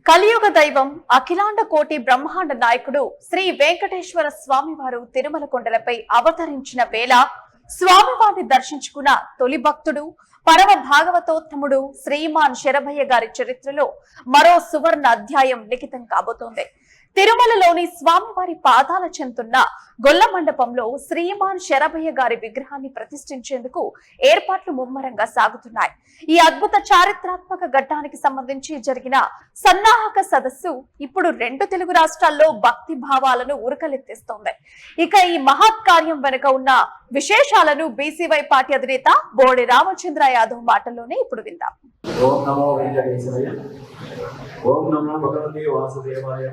కలియుగ దైవం అఖిలాండ కోటి బ్రహ్మాండ నాయకుడు శ్రీ వెంకటేశ్వర స్వామివారు తిరుమల కొండలపై అవతరించిన వేళ స్వామివారిని దర్శించుకున్న తొలి భక్తుడు పరమ భాగవతోత్తముడు శ్రీమాన్ శరభయ్య గారి చరిత్రలో మరో సువర్ణ అధ్యాయం లిఖితం కాబోతోంది. తిరుమలలోని స్వామివారి పాదాల చెందుతున్న గొల్ల మండపంలో శ్రీమాన్ శరభయ్య గారి విగ్రహాన్ని ప్రతిష్ఠించేందుకు ఏర్పాట్లు ముమ్మరంగా సాగుతున్నాయి. ఈ అద్భుత చారిత్రాత్మక ఘట్టానికి సంబంధించి జరిగిన సన్నాహక సదస్సు ఇప్పుడు 2 తెలుగు రాష్ట్రాల్లో భక్తి భావాలను ఉరకలెత్తిస్తోంది. ఇక ఈ మహత్ కార్యం వెనుక ఉన్న విశేషాలను బీసీవై పార్టీ అధినేత బోడి రామచంద్ర యాదవ్ మాటల్లోనే ఇప్పుడు విందాం. ఓం నమో వెంకటేశ్వరాయ. ఓం నమో భగవతే వాసుదేవాయ.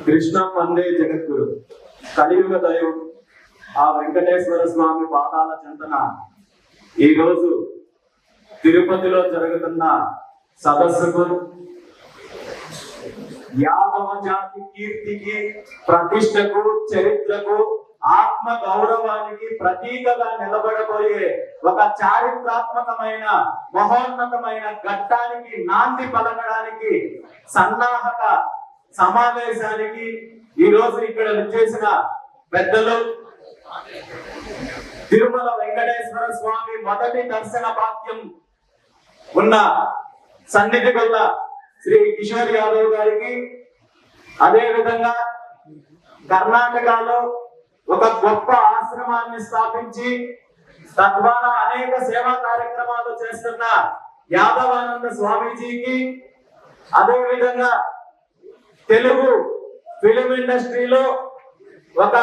కృష్ణం వందే జగద్గురు. కలియుగ దైవం ఆ వెంకటేశ్వర స్వామి పాదాల చెంతన ఈరోజు తిరుపతిలో జరుగుతున్న సదస్సుకు యాదవ జాతి కీర్తికి, ప్రతిష్టకు, చరిత్రకు, ఆత్మ గౌరవానికి ప్రతీకగా నిలబడబోయే ఒక చారిత్రాత్మకమైన మహోన్నతమైన ఘట్టానికి నాంది పలకడానికి సన్నాహక సమావేశానికి ఈ రోజు ఇక్కడ చేసిన పెద్దలు, తిరుమల వెంకటేశ్వర స్వామి మొదటి దర్శన భాగ్యం ఉన్న సన్నిధి గొల్ల శ్రీ కిషోర్ యాదవ్ గారికి, అదే విధంగా కర్ణాటకలో ఒక గొప్ప ఆశ్రమాన్ని స్థాపించి తద్వారా అనేక సేవా కార్యక్రమాలు చేస్తున్న యాదవానంద స్వామీజీకి, అదే విధంగా తెలుగు ఫిలిం ఇండస్ట్రీలో ఒక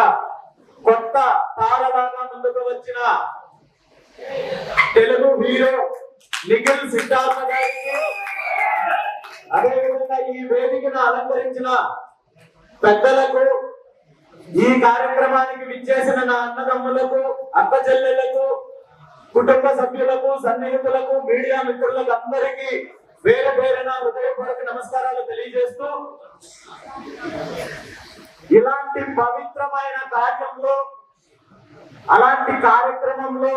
కొత్త తారలాగా ముందుకు వచ్చిన తెలుగు హీరో నిఖిల్ సిద్ధార్థ గారికి, అదే విధంగా ఈ వేదికను అలంకరించిన పెద్దలకు, ఈ కార్యక్రమానికి విచ్చేసిన నా అన్నదమ్ములకు, అక్క చెల్లెళ్లకు, కుటుంబ సభ్యులకు, సన్నిహితులకు, మీడియా మిత్రులకు అందరికీ పేరు పేరున హృదయపూర్వక నమస్కారాలు తెలియజేస్తూ, ఇలాంటి పవిత్రమైన కార్యంలో, అలాంటి కార్యక్రమంలో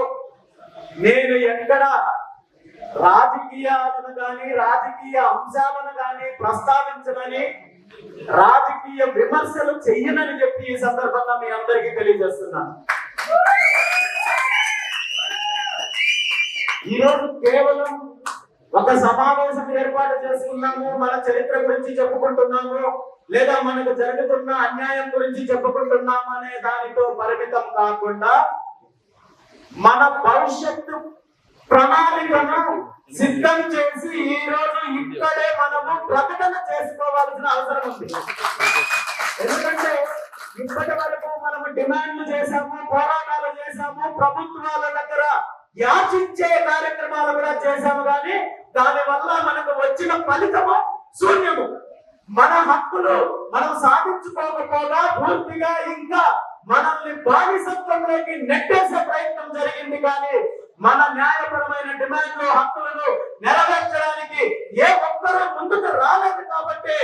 నేను ఎక్కడ రాజకీయాలను కానీ రాజకీయ అంశాలను కానీ ప్రస్తావించనని, రాజకీయ విమర్శలు చెయ్యనని చెప్పి ఈ సందర్భంగా మీ అందరికీ తెలియజేస్తున్నాను. ఈరోజు కేవలం ఒక సమావేశం ఏర్పాటు చేసుకున్నాము, మన చరిత్ర గురించి చెప్పుకుంటున్నాము, లేదా మనకు జరుగుతున్న అన్యాయం గురించి చెప్పుకుంటున్నాము అనే దానితో పరిమితం కాకుండా మన భవిష్యత్తు ప్రణాళికను సిద్ధం చేసి ఈ రోజు ఇక్కడే మనము ప్రకటన చేసుకోవాల్సిన అవసరం ఉంది. ఎందుకంటే ఇప్పటి వరకు మనము డిమాండ్లు చేశాము, పోరాటాలు చేశాము, ప్రభుత్వాల దగ్గర యాచించే కార్యక్రమాలు కూడా చేశాము, కానీ దాని వల్ల మనకు వచ్చిన ఫలితము శూన్యము. మన హక్కులు మనం సాధించుకోకపోగా పూర్తిగా ఇంకా మనల్ని బానిసత్వంలోకి నెట్టేసే ప్రయత్నం జరిగింది. కానీ మన న్యాయపరమైన డిమాండ్లు, హక్కులను నెరవేర్చడానికి ఏ ఒక్కరూ ముందుకు రాలేదు. కాబట్టి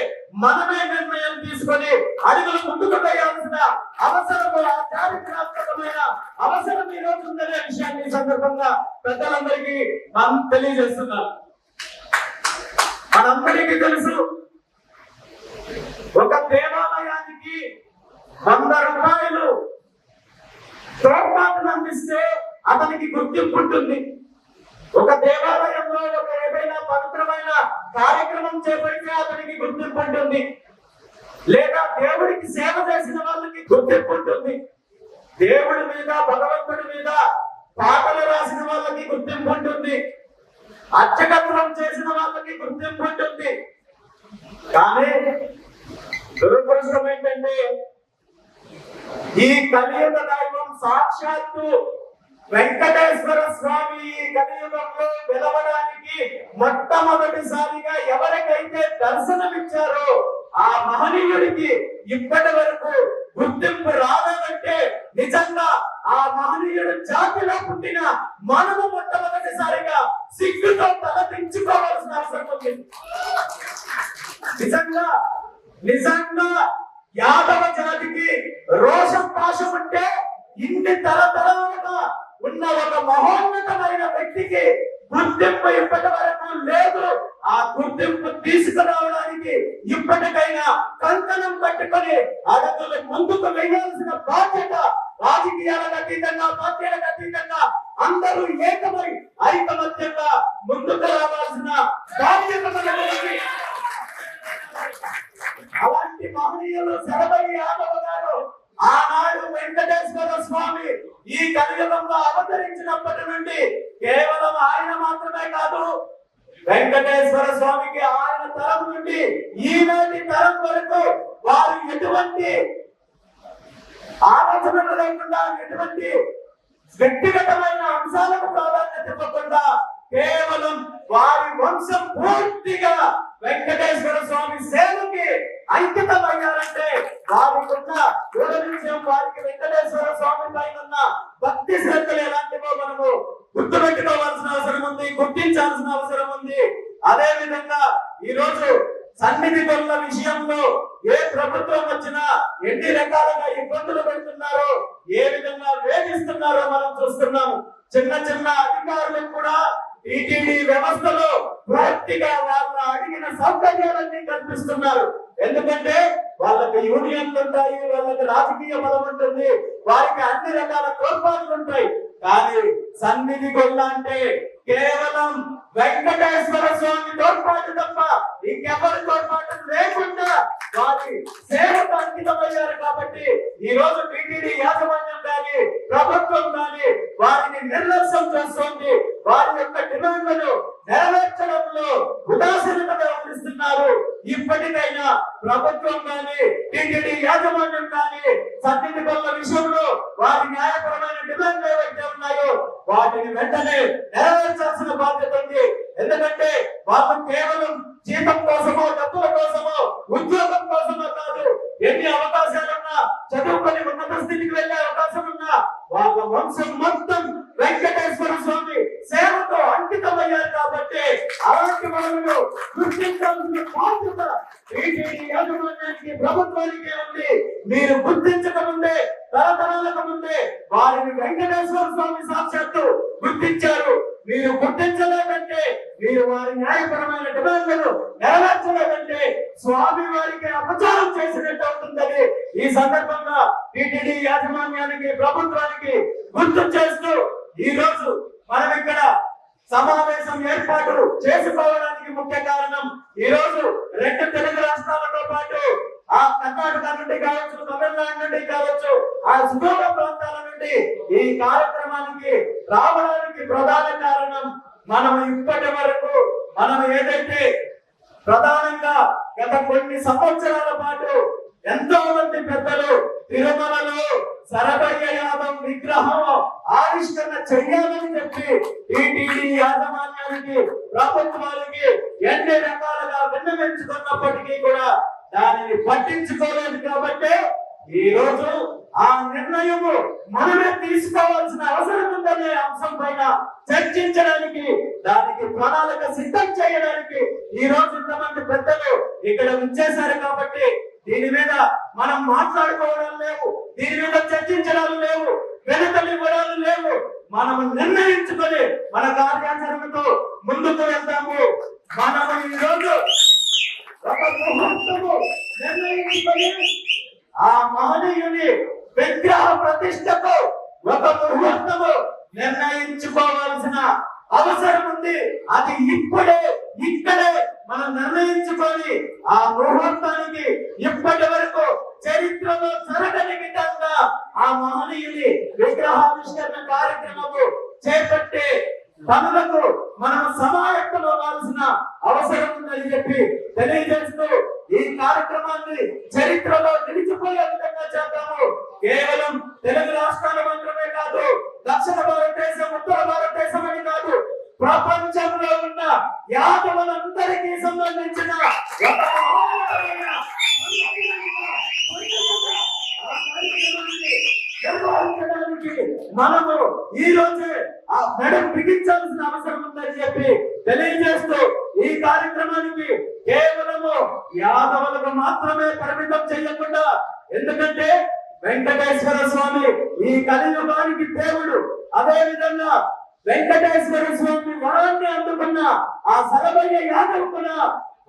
మనమే నిర్ణయం తీసుకొని అడుగులు ముందుకు వేయాల్సిన అవసరం, ఆ చారిత్రాత్మకమైన అవసరం ఈ రోజు ఉందనే విషయాన్ని ఈ సందర్భంగా పెద్దలందరికీ మనం తెలియజేస్తున్నాం. మనందరికీ తెలుసు, ఒక దేవాలయానికి 100 రూపాయలు తోడ్పాటును అందిస్తే అతనికి గుర్తింపు ఉంటుంది. ఒక దేవాలయంలో ఒక ఏదైనా పవిత్రమైన కార్యక్రమం చేపడితే అతనికి గుర్తింపు ఉంటుంది, లేదా దేవుడికి సేవ చేసిన వాళ్ళకి గుర్తింపు ఉంటుంది, దేవుడి మీద, భగవంతుడి మీద పాటలు రాసిన వాళ్ళకి గుర్తింపు ఉంటుంది, అర్చకత్వం చేసిన వాళ్ళకి గుర్తింపు ఉంటుంది. కానీ దురదృష్టం ఏంటంటే ఈ కలియుగ దైవం సాక్షాత్తు వెంకటేశ్వర స్వామి ఈ కలియుగంలో వెలవడానికి మొట్టమొదటిసారిగా ఎవరికైతే దర్శనమిచ్చారో ఆ మహనీయుడికి ఇప్పటి వరకు గుర్తింపు రాలేదంటే నిజంగా ఆ మహనీయుడు జాతిలో పుట్టిన మనము మొట్టమొదటిసారిగా సిగ్గుతో తలదించుకోవాల్సిన అవసరం ఉంది. నిజంగా యాదవ జాతికి రోషం, పాశం ఉంటే ఇన్ని తరతరాలుగా ఉన్న ఒక మహోన్నతమైన వ్యక్తికి గుర్తింపు ఇప్పటి వరకు లేదు. ఆ గుర్తింపు తీసుకురావడానికి ఇప్పటికైనా కంకణం కట్టుకొని అడుగులు ముందుకు వేయాల్సిన బాధ్యత రాజకీయాలకు అతీతంగా, పార్టీలకు అతీతంగా అందరూ ఏకమై ఐకమత్యంగా ముందుకు రావాల్సిన బాధ్యత మనకు ఉంది. అలాంటి మహనీయులు శరభయ్య యాదవ్ గారు ఆనాడు వెంకటేశ్వర స్వామి ఈ కలియుగంలో అవతరించినప్పటి నుండి కేవలం ఆయన మాత్రమే కాదు, వెంకటేశ్వర స్వామికి ఆయన తరం నుండి ఈనాటి తరం వరకు వారు ఎటువంటి ఆలోచనలు లేకుండా, ఎటువంటి వ్యక్తిగతమైన అంశాలకు ప్రాధాన్యత ఇవ్వకుండా కేవలం వారి వంశం పూర్తిగా వెంకటేశ్వర స్వామి సేవకి అంకితమయ్యారంటే వారికి ఉన్న విషయం, వారికి వెంకటేశ్వర స్వామి పైన ఉన్న భక్తి శ్రద్ధలు ఎలాంటివో మనము గుర్తుపెట్టుకోవాల్సిన అవసరం ఉంది, గుర్తించాల్సిన అవసరం ఉంది. అదే విధంగా ఈ రోజు సన్నిధి గొల్ల విషయంలో ఏ ప్రభుత్వం వచ్చినా ఎన్ని రకాలుగా ఇబ్బందులు పెడుతున్నారో, ఏ విధంగా వేధిస్తున్నారో మనం చూస్తున్నాము. చిన్న చిన్న అధికారులకు కూడా టీటీడీ వ్యవస్థలో పూర్తిగా వాళ్ళ అడిగిన సౌకర్యాలన్నీ కల్పిస్తున్నారు. ఎందుకంటే వాళ్ళకి యూనియన్లు ఉంటాయి, వాళ్ళకి రాజకీయ బలం ఉంటుంది, వారికి అన్ని రకాల తోడ్పాట్లు ఉంటాయి. కానీ సన్నిధి గొల్ల అంటే కేవలం వెంకటేశ్వర స్వామి తోడ్పాటు తప్ప ఇంకెవరి తోడ్పాటు లేకుండా వారి సేవకు అంకితమయ్యారు. కాబట్టి ఈ రోజు టీటీడీ యాజమాన్యం కానీ, ప్రభుత్వం కానీ వారిని నిర్లక్ష్యం చేస్తోంది. వారి యొక్క డిమాండ్లను నెరవేర్చడంలో ఉదాసీనత వ్యవహరిస్తున్నారు. ఇప్పటికైనా ప్రభుత్వం కానీ, టీటీడీ యాజమాన్యం కానీ సన్నిధి గొల్ల విషయంలో వారి న్యాయపరమైన డిమాండ్లు ఏవైతే ఉన్నాయో వాటిని వెంటనే నెరవేర్చాల్సిన బాధ్యత ఉంది. ఎందుకంటే వాళ్ళు కేవలం జీతం కోసమో, డబ్బుల కోసమో, ఉద్యోగం కోసమో కాదు, ఎన్ని అవకాశాలున్నా, చదువుకొని ఉన్నత స్థితికి వెళ్ళే అవకాశం ఉన్నా వాళ్ళ వంశం మొత్తం వెంకటేశ్వర స్వామి సేవతో అంకితమయ్యారు. కాబట్టి అలాంటి మనము గుర్తించాల్సిన బాధ్యత టీటీడీ యాజమాన్యానికి, ప్రభుత్వానికి ఉంది. మీరు గుర్తించక ముందే, తరతరాలకు ముందే వారిని వెంకటేశ్వర స్వామి సాక్షాత్తు గుర్తించారు. మీరు గుర్తించలేదంటే, మీరు వారి న్యాయపరమైన డిమాండ్లను నెరవేర్చలేదంటే స్వామి వారికి అపచారం చేసినట్టు అవుతుందని ఈ సందర్భంగా టీటీడీ యాజమాన్యానికి, ప్రభుత్వానికి గుర్తు చేస్తూ ఈ రోజు మనం ఇక్కడ సమావేశం ఏర్పాటు చేసుకోవడానికి ముఖ్య కారణం, ఈ రోజు రెండు తెలుగు రాష్ట్రాలతో పాటు ఆ కర్ణాటక నుండి కావచ్చు, తమిళనాడు నుండి కావచ్చు, ఆ సుదూర ప్రాంతాల నుండి ఈ కార్యక్రమానికి రావడానికి ప్రధాన కారణం మనం ఇప్పటి వరకు ఏదైతే ప్రధానంగా గత కొన్ని సంవత్సరాల పాటు ఎంతో మంది పెద్దలు తిరుమలలో శరభయ్య యాదవ్ విగ్రహం ఆవిష్కరణ చెయ్యాలని చెప్పి టీటీడీ యాజమాన్యానికి, ప్రభుత్వానికి ఎన్ని రకాలుగా విన్నవించుకున్నప్పటికీ కూడా దానిని పట్టించుకోలేదు. కాబట్టి ఈ రోజు ఆ నిర్ణయము మనమే తీసుకోవాల్సిన అవసరం ఉందనే అంశం పైన చర్చించడానికి, దానికి ప్రణాళిక సిద్ధం చేయడానికి ఈ రోజు ఇంతమంది పెద్దలు ఇక్కడ వచ్చేసారు. కాబట్టి దీని మీద మనం మాట్లాడుకోవడం లేవు, దీని మీద చర్చించడం లేవు, వెనుకలు ఇవ్వడాలు లేవు. మనము నిర్ణయించుకొని మన కార్యాచరణతో ముందుకు వెళ్తాము. మనము ఈ రోజు ఒక ముహూర్తము నిర్ణయించుకొని ఆ మహనీయుని విగ్రహ ప్రతిష్టకు ఒక ముహూర్తము నిర్ణయించుకోవాల్సిన అవసరం ఉంది. అది ఇప్పుడే, ఇక్కడే మనం నిర్ణయించుకొని ఆ ముహూర్తానికి ఇప్పటి వరకు చరిత్రలో జరగని విధంగా ఆ మహనీయుని విగ్రహావిష్కరణ కార్యక్రమము చేపట్టే పనులకు మనం సమాయత్తం అవ్వాల్సిన అవసరం ఉందని చెప్పి తెలియజేస్తూ ఈ కార్యక్రమాన్ని చరిత్రలో నిలిచిపోయే విధంగా చేద్దాము. కేవలం తెలుగు రాష్ట్రాల మాత్రమే కాదు, దక్షిణ భారతదేశం, ఉత్తర భారతదేశం అని కాదు, ప్రపంచంలో ఉన్న యాదవులందరికీ సంబంధించిన ఒక మనము ఈ రోజే ఆ మెడకు బిగించాల్సిన అవసరం ఉందని చెప్పి తెలియజేస్తూ ఈ కార్యక్రమానికి కేవలము యాదవులకు మాత్రమే పరిమితం చేయకుండా, ఎందుకంటే వెంకటేశ్వర స్వామి ఈ కలియుగానికి దేవుడు, అదే విధంగా వెంకటేశ్వర స్వామి వరాన్ని అందుకున్న ఆ సరభయ్య యాదవ్ కూడా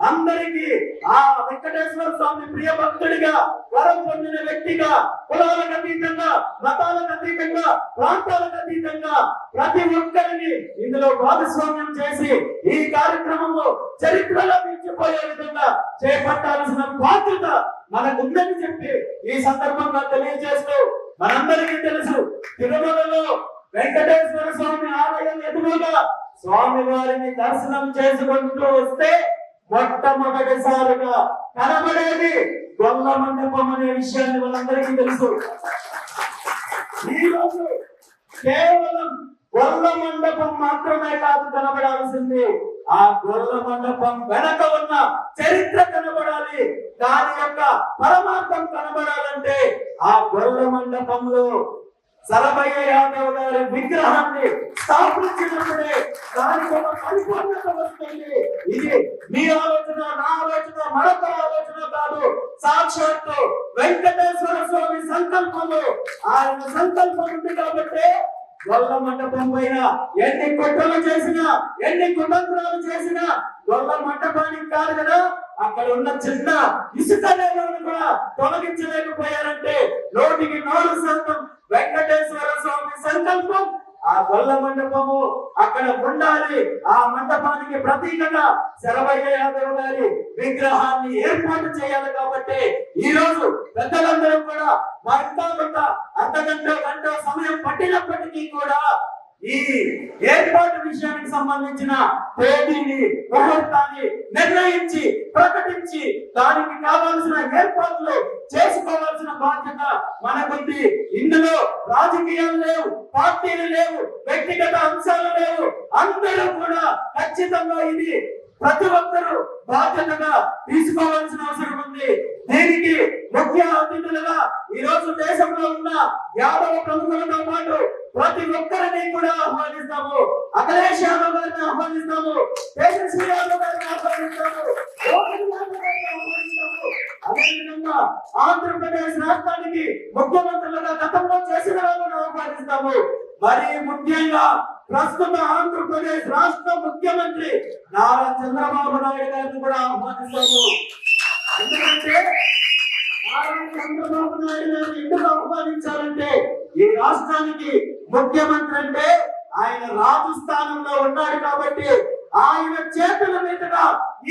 అందరికీ ఆ వెంకటేశ్వర స్వామి ప్రియ భక్తుడిగా వరం పొందిన వ్యక్తిగా కులాలకు అతీతంగా మతాలకు అతీతంగా ప్రాంతాలకు అతీతంగా ప్రతి ఒక్కరిని ఇందులో భాగస్వామ్యం చేసి ఈ కార్యక్రమము చరిత్రలో నిలిచిపోయే విధంగా చేపట్టాల్సిన బాధ్యత మనకుందని చెప్పి ఈ సందర్భంగా తెలియజేస్తూ మనందరికీ తెలుసు తిరుమలలో వెంకటేశ్వర స్వామి ఆలయం ఎదురుగా స్వామి వారిని దర్శనం చేసుకుంటూ వస్తే మొట్టమొదటిసారిగా కనబడేది గొల్ల మండపం అనే విషయాన్ని మనందరికీ తెలుసు. ఈ రోజు కేవలం గొల్ల మండపం మాత్రమే కాదు కనబడాల్సింది, ఆ గొల్ల మండపం వెనక ఉన్న చరిత్ర కనబడాలి. దాని యొక్క పరమార్థం కనబడాలంటే ఆ గొల్ల మండపంలో సరభయ్య యాదవ్ గారి విగ్రహాన్ని స్థాపించినప్పుడే దానికి ఒక పరిపూర్ణత వస్తుంది. ఇది మీ ఆలోచన, నా ఆలోచన, మరొక ఆలోచన కాదు. సాక్షాత్తు వెంకటేశ్వర స్వామి సంకల్పము. ఆయన సంకల్పం ఉంది కాబట్టి గొల్ల మండపం పైన ఎన్ని కుట్రలు చేసినా, ఎన్ని కుతంత్రాలు చేసినా గొల్ల మండపానికి కాదు కదా, అక్కడ ఉన్న చిన్న ఇసుక నేలను కూడా తొలగించలేకపోయారంటే 100% వెంకటేశ్వర స్వామి సంకల్పం. ఆ గొల్ల మండపము అక్కడ ఉండాలి. ఆ మండపానికి ప్రతీకగా సరభయ్య యాదవ్ గారి విగ్రహాన్ని ఏర్పాటు చేయాలి. కాబట్టి ఈ రోజు పెద్దలందరూ కూడా కొంత అర్ధగంట గంట సమయం పట్టినప్పటికీ కూడా ఈ ఏర్పాటు విషయానికి సంబంధించిన తేదీని, ముహూర్తాన్ని నిర్ణయించి ప్రకటించి దానికి కావాల్సిన ఏర్పాట్లు చేసుకోవాల్సిన బాధ్యత మనకుంది. ఇందులో రాజకీయాలు లేవు, పార్టీలు లేవు, వ్యక్తిగత అంశాలు లేవు. అందరూ కూడా ఖచ్చితంగా ఇది ప్రతి ఒక్కరూ బాధ్యతగా తీసుకోవాల్సిన అవసరం ఉంది. దీనికి ముఖ్య అతిథులుగా ఈ రోజు దేశంలో ఉన్న యాదవ ప్రముఖులతో పాటు ప్రతి ఒక్కరిని కూడా ఆహ్వానిస్తాము. అఖిలేష్ యాదవ్ గారిని ఆహ్వానిస్తాము, తేజస్వి యాదవ్ గారిని ఆహ్వానిస్తాము, అదేవిధంగా ఆంధ్రప్రదేశ్ రాష్ట్రానికి ముఖ్యమంత్రులుగా గతంలో చేసిన వాళ్ళని ఆహ్వానిస్తాము. మరి ముఖ్యంగా ప్రస్తుత ఆంధ్రప్రదేశ్ రాష్ట్ర ముఖ్యమంత్రి నారా చంద్రబాబు నాయుడు గారిని కూడా ఆహ్వానిస్తాము. ఎందుకంటే నారా చంద్రబాబు నాయుడు గారిని ఎందుకు ఆహ్వానించాలంటే ఈ రాష్ట్రానికి ముఖ్యమంత్రి అంటే ఆయన రాజు స్థానంలో ఉన్నాడు కాబట్టి ఆయన చేతుల మీదుగా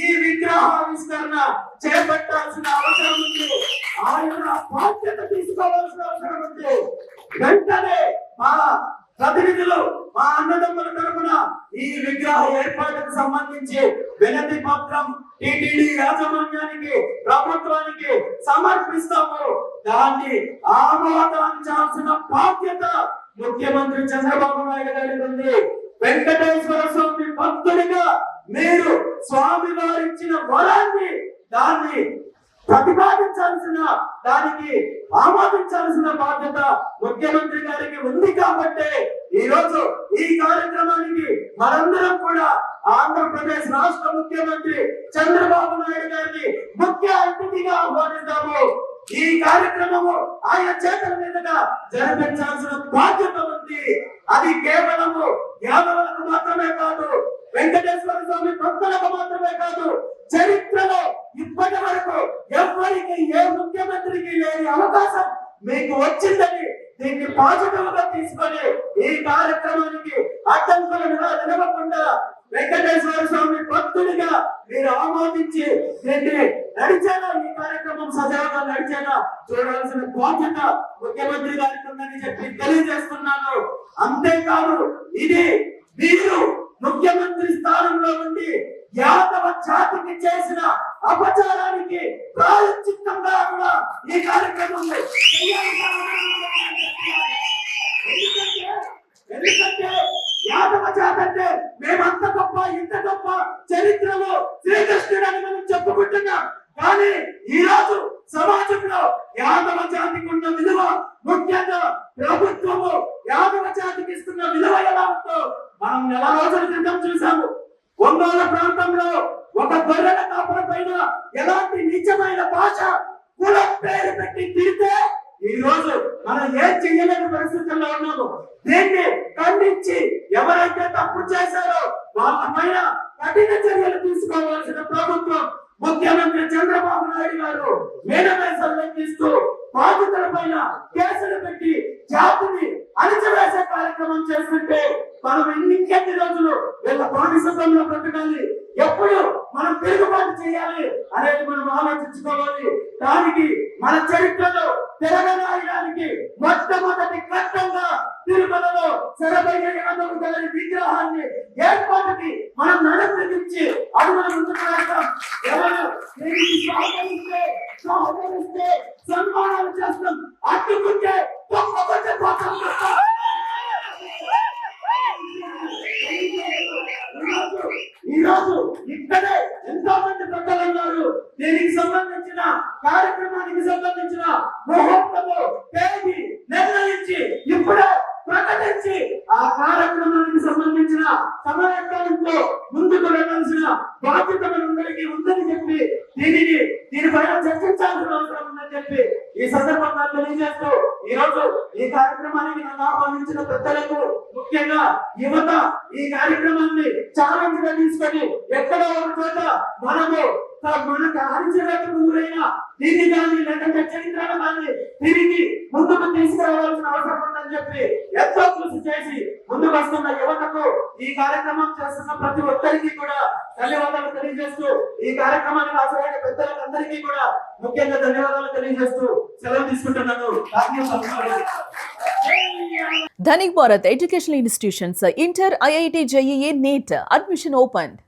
ఈ విగ్రహావిష్కరణ చేపట్టాల్సిన అవసరం ఉంది. ఆయన బాధ్యత తీసుకోవాల్సిన అవసరం ఉంది. వెంటనే మా ప్రతినిధులు, మా అన్నదమ్ముల తరపున ఈ విగ్రహ ఏర్పాటుకు సంబంధించి వినతి పత్రం టిటిడి యాజమాన్యానికి, ప్రభుత్వానికి సమర్పిస్తాము. దాన్ని ఆమోదించాల్సిన బాధ్యత ముఖ్యమంత్రి చంద్రబాబు నాయుడు గారికి ఉంది. వెంకటేశ్వర స్వామి భక్తుడిగా మీరు స్వామి వారిచ్చిన వరాన్ని, దాన్ని ప్రతిపాదించాల్సిన, దానికి ఆమోదించాల్సిన బాధ్యత ముఖ్యమంత్రి గారికి ఉంది. కాబట్టి ఈ రోజు ఈ కార్యక్రమానికి మనందరం కూడా ఆంధ్రప్రదేశ్ రాష్ట్ర ముఖ్యమంత్రి చంద్రబాబు నాయుడు గారిని ముఖ్య అతిథిగా ఆహ్వానిస్తాము. ఈ కార్యక్రమము ఆయన చేతుల మీదుగా జరిపించాల్సిన బాధ్యత ఉంది. అది కేవలము యాదవులకు మాత్రమే కాదు, వెంకటేశ్వర స్వామి భక్తులకు మాత్రమే కాదు, చరిత్రలో ఇప్పటి వరకు ఎవరికి, ఏ ముఖ్యమంత్రికి లేని అవకాశం మీకు వచ్చిందని దీన్ని పాజిటివ్ గా తీసుకొని ఈ కార్యక్రమానికి అడ్డంకులుగా నిలవకుండా వెంకటేశ్వర స్వామి భక్తుడిగా మీరు ఆమోదించి దీన్ని నడిచేలా, ఈ కార్యక్రమం సజావుగా నడిచేలా చూడాల్సిన బాధ్యత ముఖ్యమంత్రి గారికి ఉందని చెప్పి తెలియజేస్తున్నాను. అంతేకాదు, ఇది మీరు ముఖ్యమంత్రి స్థానంలో ఉండి యాదవ జాతికి చేసిన అపచారానికి ప్రాయశ్చిత్తంగా కూడా ఈ కార్యక్రమం ఎందుకంటే యాదవ జాతి అంటే మేమంత గొప్ప, ఇంత గొప్ప, చరిత్రలో శ్రీకృష్ణుడు అని మనం చెప్పుకుంటున్నాం. కానీ ఈ రోజు సమాజంలో యాదవ జాతికి ఉన్న విలువ, ముఖ్యంగా ప్రభుత్వము యాదవ జాతికి ఇస్తున్న విలువ ఎలా ఉందో మనం నెల రోజుల క్రితం చూసాము. ఒంగోలు ప్రాంతంలో ఒక గొర్రెల కాపుల పైన ఎలాంటి నీచమైన భాష, కులం పేరు పెట్టి తిరిగితే ఈ రోజు మనం ఏం చేయలేని పరిస్థితుల్లో ఉన్నాము. దీన్ని ఖండించి ఎవరైతే తప్పు చేశారో వాళ్ళ పైన కఠిన చర్యలు తీసుకోవాల్సిన ప్రభుత్వం ముఖ్యమంత్రి చంద్రబాబు నాయుడు గారు మేనమేసం లెక్కిస్తూ బాధితుల పైన కేసులు పెట్టి జాతిని అణచివేసే కార్యక్రమం చేస్తుంటే మనం ఇంకెన్ని రోజులు వీళ్ళ బానిసత్వంలో బ్రతకాలి, ఎప్పుడు మనం తిరుగుబాటు చేయాలి అనేది మనం ఆలోచించుకోవాలి. దానికి మన చరిత్రలో తెలంగాణకి మొట్టమొదటి ఘట్టంగా తిరుమలలో శరభయ్యవ గారి విగ్రహాన్ని ఏర్పాటుకి మనం నడుపుకి అడుగులు ముందుకు వేస్తాం. ఎవరు దీనికి సహకరిస్తే సన్మానాలు చేస్తాం, అడ్డుకుంటే తప్పకుండా పోతాం. ఈరోజు ఇక్కడే ఎంతో మంది పెద్దలు ఉన్నారు. దీనికి సంబంధించిన కార్యక్రమానికి సంబంధించిన ముహూర్తము తేదీ నిర్ణయించి ఇప్పుడే ప్రకటించి ఆ కార్యక్రమానికి సంబంధించిన సమావేశంతో ముందుకు వెళ్ళాల్సిన బాధ్యత మనందరికీ ఉందని చెప్పి దీనిపైన చర్చించాల్సిన అవసరం ఉందని చెప్పి ఈ సందర్భంగా తెలియజేస్తూ ఈ రోజు ఈ కార్యక్రమానికి నన్ను ఆహ్వానించిన పెద్దలకు, ముఖ్యంగా యువత ఈ కార్యక్రమాన్ని ఛాలెంజ్ గా తీసుకొని ఎక్కడో ఒక చోట మనకు అరిచేటకు గురైన దీన్ని కానీ లేదంటే చరిత్రను కానీ తిరిగి ముందుకు తీసుకురావాల్సిన అవసరం ఉందని చెప్పి ఎంతో కృషి చేసి ముందుకు వస్తున్న యువతకు ఈ కార్యక్రమం చేస్తున్న ప్రతి ఒక్కరికి కూడా ధన్యవాదాలు తెలియజేస్తూ ఈ కార్యక్రమానికి హాజరైన పెద్దలకు అందరికీ కూడా ముఖ్యంగా ధన్యవాదాలు తెలియజేస్తూ సెలవు తీసుకుంటున్నాను. Dhanik Bharat Educational Institutions, Inter, IIT, JEE, NEET, admission opened.